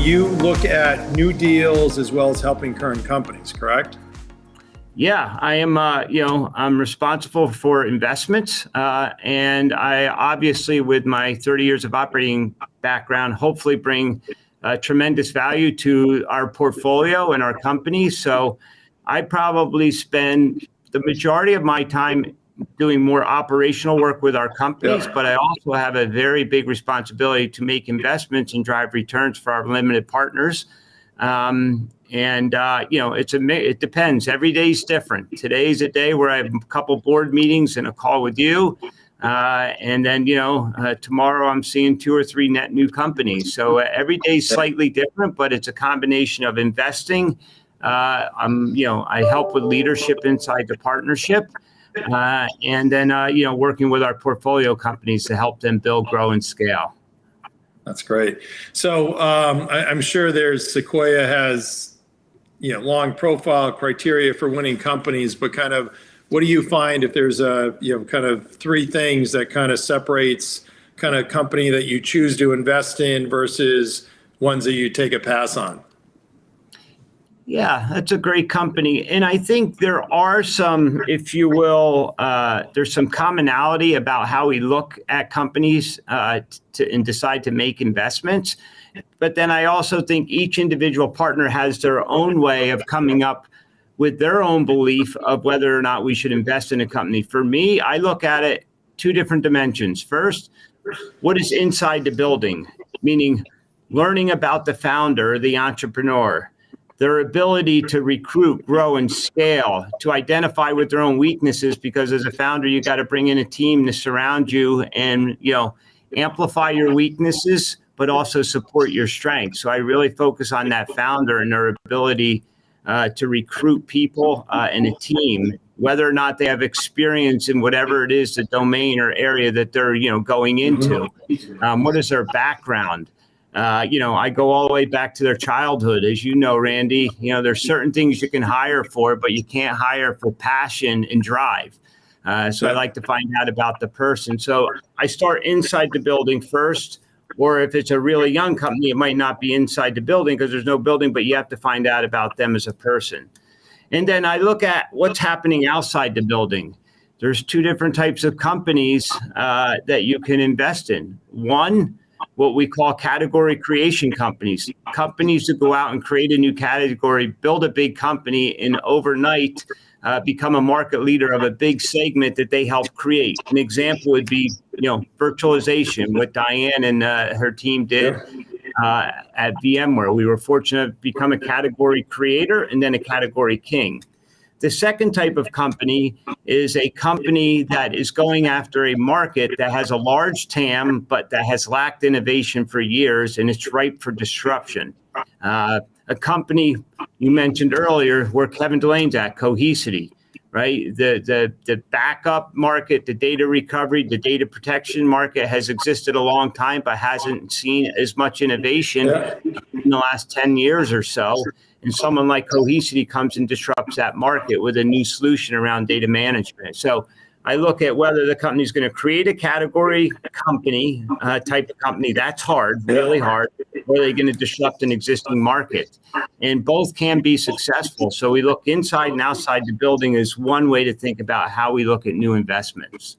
you look at new deals as well as helping current companies, correct? Yeah, I am, I'm responsible for investments. And I obviously, with my 30 years of operating background, hopefully bring tremendous value to our portfolio and our company. So I probably spend the majority of my time doing more operational work with our companies, but I also have a very big responsibility to make investments and drive returns for our limited partners. It depends. Every day is different. Today's a day where I have a couple board meetings and a call with you. And then, tomorrow I'm seeing 2 or 3 net new companies. So every day is slightly different, but it's a combination of investing. I help with leadership inside the partnership. And then, working with our portfolio companies to help them build, grow, and scale. That's great. So I'm sure Sequoia has, long profile criteria for winning companies, but kind of what do you find if there's kind of 3 things that kind of separates kind of company that you choose to invest in versus ones that you take a pass on? Yeah, that's a great company. And I think there are some, if you will, there's some commonality about how we look at companies and decide to make investments. But then I also think each individual partner has their own way of coming up with their own belief of whether or not we should invest in a company. For me, I look at it 2 different dimensions. First, what is inside the building? Meaning learning about the founder, the entrepreneur, their ability to recruit, grow, and scale, to identify with their own weaknesses, because as a founder, you got to bring in a team to surround you and, amplify your weaknesses, but also support your strengths. So I really focus on that founder and their ability to recruit people and a team, whether or not they have experience in whatever it is, the domain or area that they're, going into. What is their background? I go all the way back to their childhood. As you know, Randy, there's certain things you can hire for, but you can't hire for passion and drive. So I like to find out about the person. So I start inside the building first, or if it's a really young company, it might not be inside the building because there's no building, but you have to find out about them as a person. And then I look at what's happening outside the building. There's 2 different types of companies that you can invest in. One, what we call category creation companies that go out and create a new category, build a big company, and overnight become a market leader of a big segment that they help create. An example would be, virtualization, what Diane and her team did at VMware. We were fortunate to become a category creator and then a category king. The second type of company is a company that is going after a market that has a large TAM, but that has lacked innovation for years, and it's ripe for disruption. A company you mentioned earlier, where Kevin Delane's at, Cohesity, right? The backup market, the data recovery, the data protection market has existed a long time, but hasn't seen as much innovation in the last 10 years or so. And someone like Cohesity comes and disrupts that market with a new solution around data management. So I look at whether the company is going to create a category company, type of company. That's hard, really hard. Or are they going to disrupt an existing market? And both can be successful. So we look inside and outside the building as one way to think about how we look at new investments.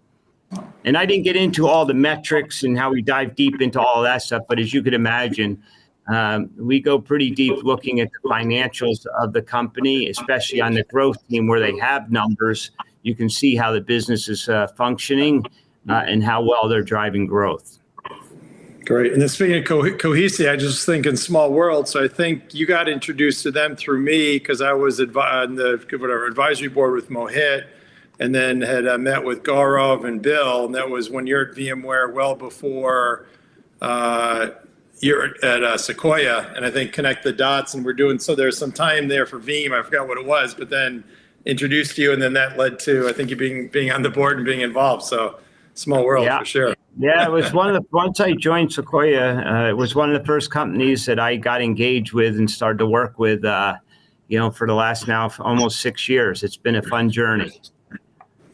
And I didn't get into all the metrics and how we dive deep into all of that stuff. But as you could imagine, we go pretty deep looking at the financials of the company, especially on the growth team where they have numbers. You can see how the business is functioning and how well they're driving growth. Great. And then speaking of Cohesity, I just think in small world. So I think you got introduced to them through me because I was on the advisory board with Mohit, and then had met with Gaurav and Bill. And that was when you're at VMware, well before you're at Sequoia. And I think connect the dots. And we're doing, so there's some time there for Veeam. I forgot what it was, but then introduced you. And then that led to, I think, you being on the board and being involved. So small world for sure. Yeah, it was once I joined Sequoia, it was one of the first companies that I got engaged with and started to work with, for the last now almost 6 years. It's been a fun journey.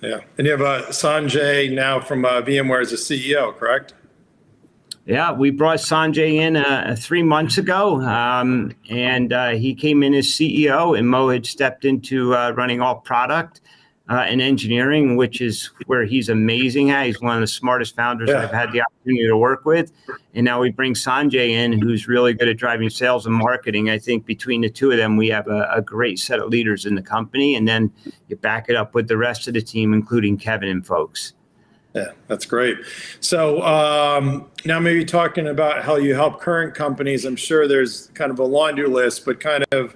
Yeah. And you have Sanjay now from VMware as a CEO, correct? Yeah, we brought Sanjay in 3 months ago, and he came in as CEO, and Mo had stepped into running all product and engineering, which is where he's amazing at. He's one of the smartest founders I've had the opportunity to work with. And now we bring Sanjay in, who's really good at driving sales and marketing. I think between the two of them, we have a great set of leaders in the company. And then you back it up with the rest of the team, including Kevin and folks. Yeah, that's great. So now maybe talking about how you help current companies. I'm sure there's kind of a laundry list, but kind of,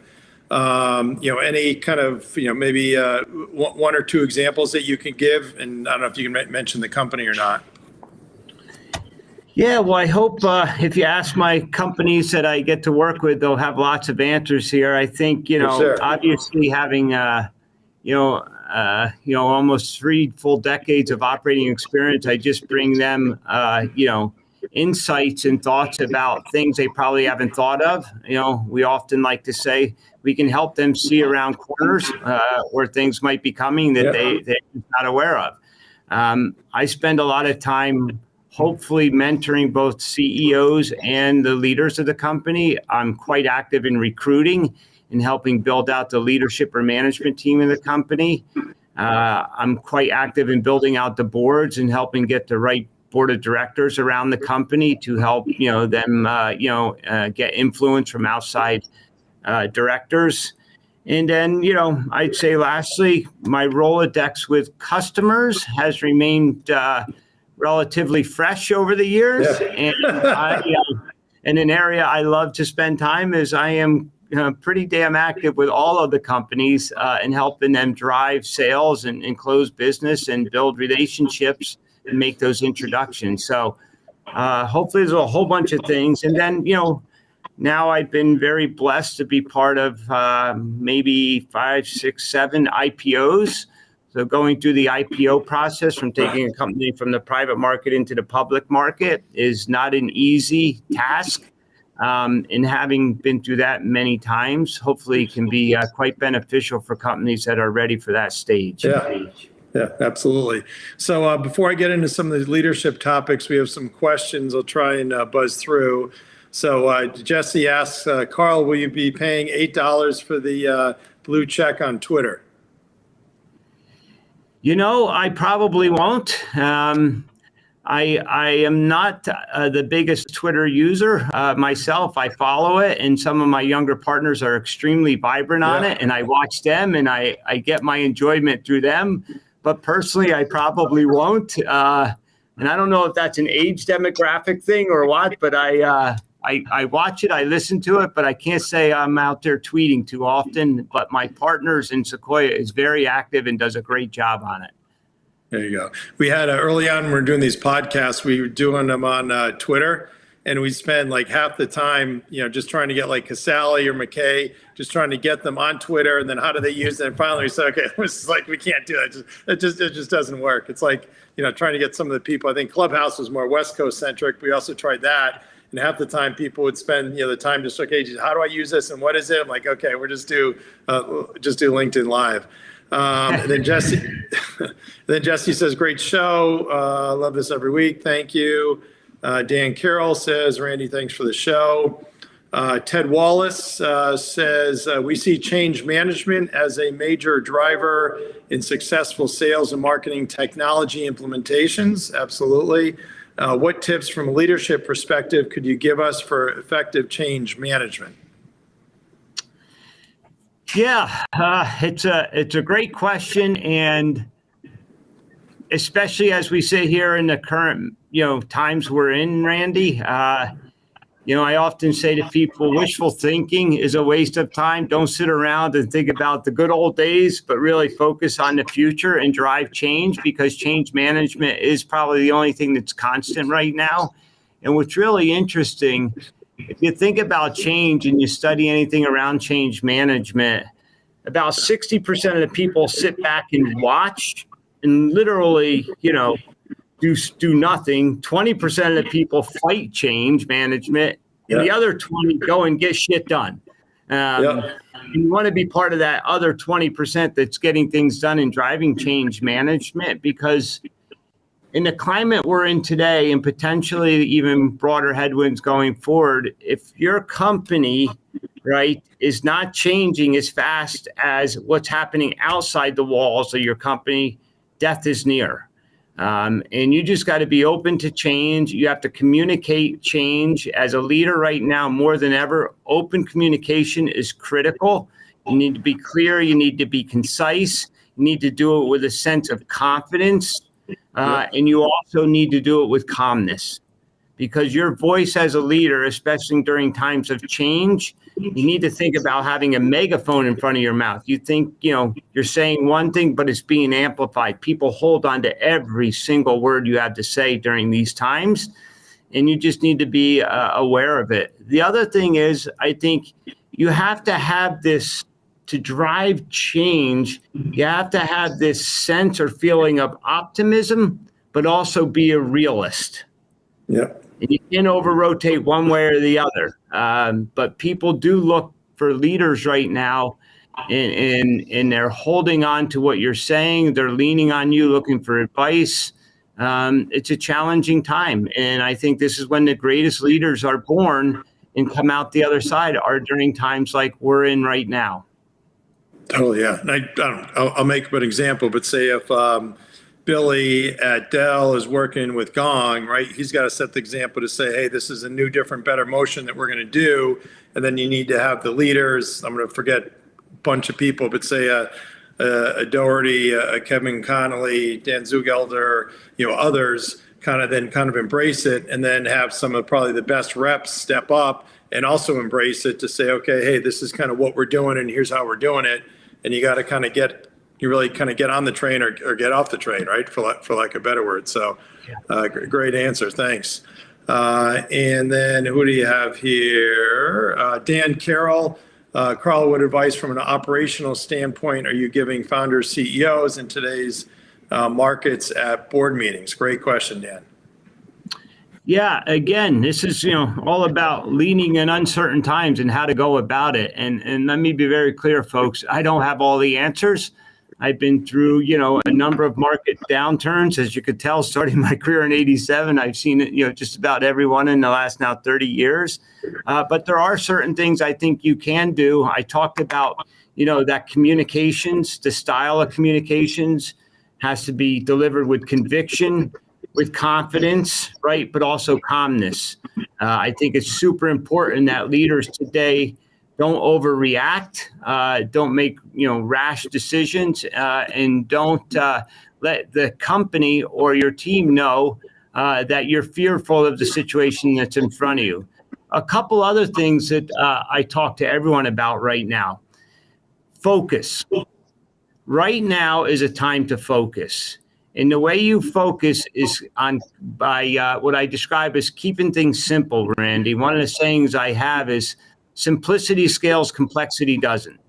any kind of, maybe one or two examples that you can give. And I don't know if you can mention the company or not. Yeah, well, I hope if you ask my companies that I get to work with, they'll have lots of answers here. I think, obviously having, almost 3 full decades of operating experience, I just bring them, insights and thoughts about things they probably haven't thought of. We often like to say we can help them see around corners where things might be coming that they're not aware of. I spend a lot of time hopefully mentoring both CEOs and the leaders of the company. I'm quite active in recruiting and helping build out the leadership or management team in the company. I'm quite active in building out the boards and helping get the right board of directors around the company to help them get influence from outside directors. And then I'd say lastly, my Rolodex with customers has remained relatively fresh over the years. And and an area I love to spend time is I am pretty damn active with all of the companies and helping them drive sales and close business and build relationships and make those introductions. So hopefully there's a whole bunch of things. And then, now I've been very blessed to be part of maybe 5, 6, 7 IPOs. So going through the IPO process from taking a company from the private market into the public market is not an easy task. And having been through that many times, hopefully it can be quite beneficial for companies that are ready for that stage. Yeah, absolutely. So before I get into some of the leadership topics, we have some questions I'll try and buzz through. So Jesse asks, Carl, will you be paying $8 for the blue check on Twitter? I probably won't. I am not the biggest Twitter user myself. I follow it, and some of my younger partners are extremely vibrant on it, and I watch them, and I get my enjoyment through them. But personally, I probably won't. And I don't know if that's an age demographic thing or what, but I watch it, I listen to it, but I can't say I'm out there tweeting too often. But my partners in Sequoia is very active and does a great job on it. There you go. We had early on when we were doing these podcasts, we were doing them on Twitter, and we spend like half the time, just trying to get like Casale or McKay, just trying to get them on Twitter, and then how do they use it? And finally we said, okay, it was like, we can't do that. It just doesn't work. It's like, trying to get some of the people. I think Clubhouse was more West Coast centric. We also tried that. And half the time people would spend, the time just, okay, how do I use this and what is it? I'm like, okay, we'll just do LinkedIn Live. And then Jesse says, great show. Love this every week. Thank you. Dan Carroll says, Randy, thanks for the show. Ted Wallace says, we see change management as a major driver in successful sales and marketing technology implementations. Absolutely. What tips from a leadership perspective could you give us for effective change management? Yeah, it's a great question, and especially as we sit here in the current times we're in, Randy. I often say to people, wishful thinking is a waste of time. Don't sit around and think about the good old days, but really focus on the future and drive change, because change management is probably the only thing that's constant right now. And what's really interesting, if you think about change and you study anything around change management, about 60% of the people sit back and watch and literally, do nothing. 20% of the people fight change management, and the other 20 go and get shit done. You want to be part of that other 20% that's getting things done and driving change management, because in the climate we're in today, and potentially even broader headwinds going forward, if your company, right, is not changing as fast as what's happening outside the walls of your company, death is near. And you just got to be open to change. You have to communicate change. As a leader right now, more than ever, open communication is critical. You need to be clear. You need to be concise. You need to do it with a sense of confidence. And you also need to do it with calmness, because your voice as a leader, especially during times of change, you need to think about having a megaphone in front of your mouth. You think, you're saying one thing, but it's being amplified. People hold on to every single word you have to say during these times, and you just need to be aware of it. The other thing is, I think you have to have this, to drive change, you have to have this sense or feeling of optimism, but also be a realist. Yeah. And you can't over-rotate one way or the other. But people do look for leaders right now, and they're holding on to what you're saying. They're leaning on you, looking for advice. It's a challenging time. And I think this is when the greatest leaders are born and come out the other side, are during times like we're in right now. Totally, yeah. And I'll make up an example, but say if Billy at Dell is working with Gong, right? He's got to set the example to say, hey, this is a new, different, better motion that we're going to do. And then you need to have the leaders. I'm going to forget a bunch of people, but say a Doherty, a Kevin Connolly, Dan Zugelder, others kind of embrace it, and then have some of probably the best reps step up and also embrace it to say, okay, hey, this is kind of what we're doing, and here's how we're doing it. And you got to kind of get on the train or get off the train, right? For lack of a better word. So great answer. Thanks. And then who do you have here? Dan Carroll. Carl, what advice from an operational standpoint are you giving founders, CEOs in today's markets at board meetings? Great question, Dan. Yeah, again, this is all about leading in uncertain times and how to go about it. And let me be very clear, folks. I don't have all the answers. I've been through a number of market downturns, as you could tell, starting my career in '87. I've seen it just about everyone in the last now 30 years. But there are certain things I think you can do. I talked about that communications, the style of communications has to be delivered with conviction, with confidence, right? But also calmness. I think it's super important that leaders today don't overreact, don't make rash decisions, and don't let the company or your team know that you're fearful of the situation that's in front of you. A couple other things that I talk to everyone about right now. Focus. Right now is a time to focus. And the way you focus is by what I describe as keeping things simple, Randy. One of the sayings I have is simplicity scales, complexity doesn't.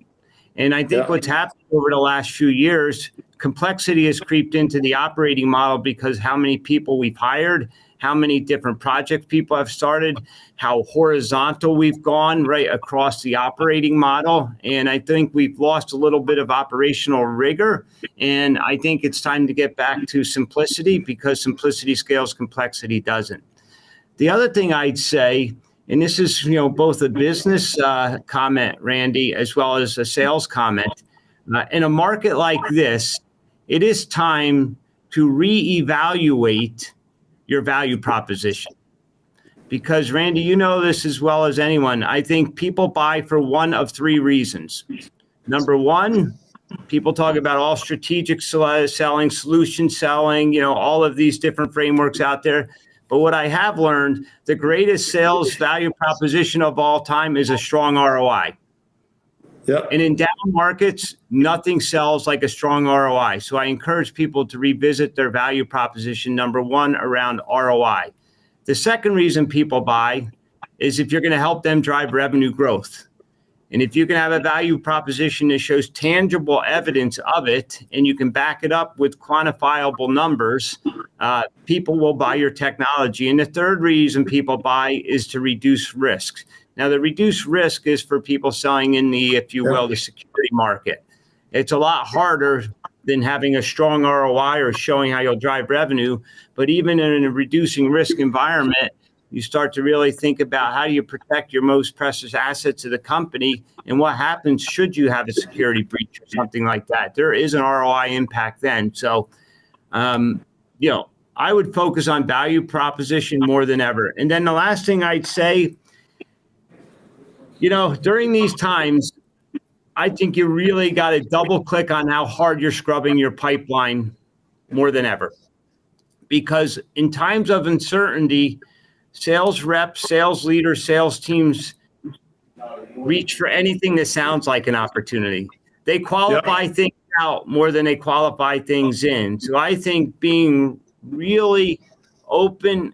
And I think what's happened over the last few years, complexity has creeped into the operating model because how many people we've hired, how many different projects people have started, how horizontal we've gone right across the operating model. And I think we've lost a little bit of operational rigor. And I think it's time to get back to simplicity, because simplicity scales, complexity doesn't. The other thing I'd say, and this is both a business comment, Randy, as well as a sales comment. In a market like this, it is time to reevaluate your value proposition. Because Randy, this as well as anyone, I think people buy for one of three reasons. Number one, people talk about all strategic selling, solution selling, all of these different frameworks out there. But what I have learned, the greatest sales value proposition of all time is a strong ROI. Yep. And in down markets, nothing sells like a strong ROI. So I encourage people to revisit their value proposition, number one, around ROI. The second reason people buy is if you're going to help them drive revenue growth. And if you can have a value proposition that shows tangible evidence of it, and you can back it up with quantifiable numbers, people will buy your technology. And the third reason people buy is to reduce risks. Now, the reduced risk is for people selling in the, if you will, the security market. It's a lot harder than having a strong ROI or showing how you'll drive revenue. But even in a reducing risk environment, you start to really think about how do you protect your most precious assets of the company and what happens should you have a security breach or something like that. There is an ROI impact then. So, I would focus on value proposition more than ever. And then the last thing I'd say, during these times, I think you really got to double click on how hard you're scrubbing your pipeline more than ever. Because in times of uncertainty, sales reps, sales leaders, sales teams reach for anything that sounds like an opportunity. They qualify things out more than they qualify things in. So I think being really open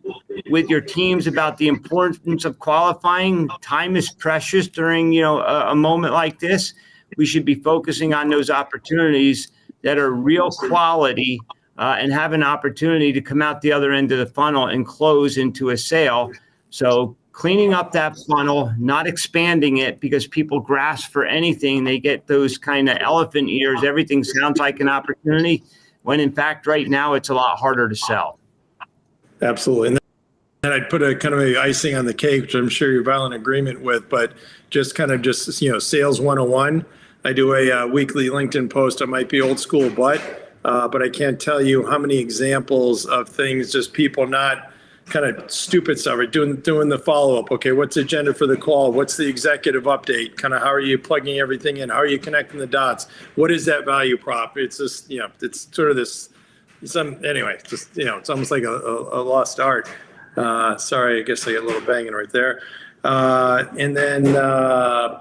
with your teams about the importance of qualifying. Time is precious during, a moment like this. We should be focusing on those opportunities that are real quality and have an opportunity to come out the other end of the funnel and close into a sale. So cleaning up that funnel, not expanding it because people grasp for anything. They get those kind of elephant ears. Everything sounds like an opportunity, when in fact, right now, it's a lot harder to sell. Absolutely. And I'd put a kind of a icing on the cake, which I'm sure you're well in agreement with, but just sales 101. I do a weekly LinkedIn post. I might be old school, but I can't tell you how many examples of things, just people not kind of stupid stuff, right? Doing the follow-up. Okay, what's the agenda for the call? What's the executive update? Kind of how are you plugging everything in? How are you connecting the dots? What is that value prop? It's just, it's sort of this, it's almost like a lost art. Sorry, I guess I get a little banging right there. And then I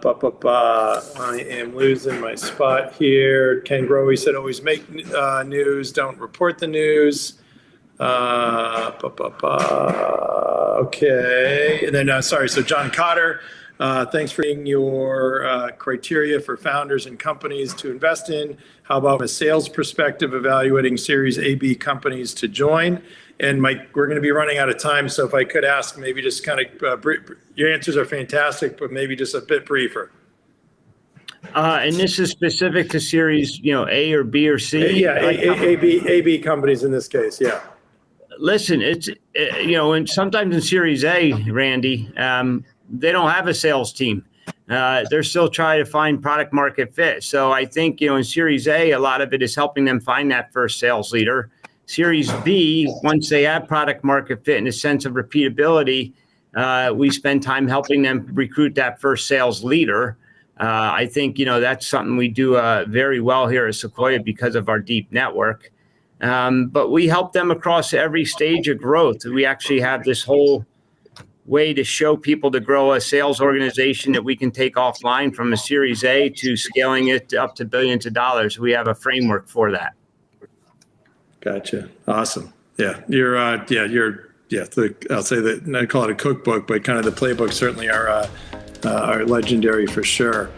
am losing my spot here. Ken Growe said, always make news, don't report the news. Okay. And then, so John Cotter, thanks for being your criteria for founders and companies to invest in. How about from a sales perspective, evaluating Series A, B companies to join? And Mike, we're going to be running out of time. So if I could ask, maybe just kind of, your answers are fantastic, but maybe just a bit briefer. And this is specific to Series, A or B or C? Yeah, A, B companies in this case, yeah. Listen, it's, and sometimes in Series A, Randy, they don't have a sales team. They're still trying to find product market fit. So I think, in Series A, a lot of it is helping them find that first sales leader. Series B, once they have product market fit and a sense of repeatability, we spend time helping them recruit that first sales leader. I think, that's something we do very well here at Sequoia because of our deep network. But we help them across every stage of growth. We actually have this whole way to show people to grow a sales organization that we can take offline from a Series A to scaling it up to billions of dollars. We have a framework for that. Gotcha. Awesome. Yeah. I'll say that, I call it a cookbook, but kind of the playbook certainly are legendary for sure.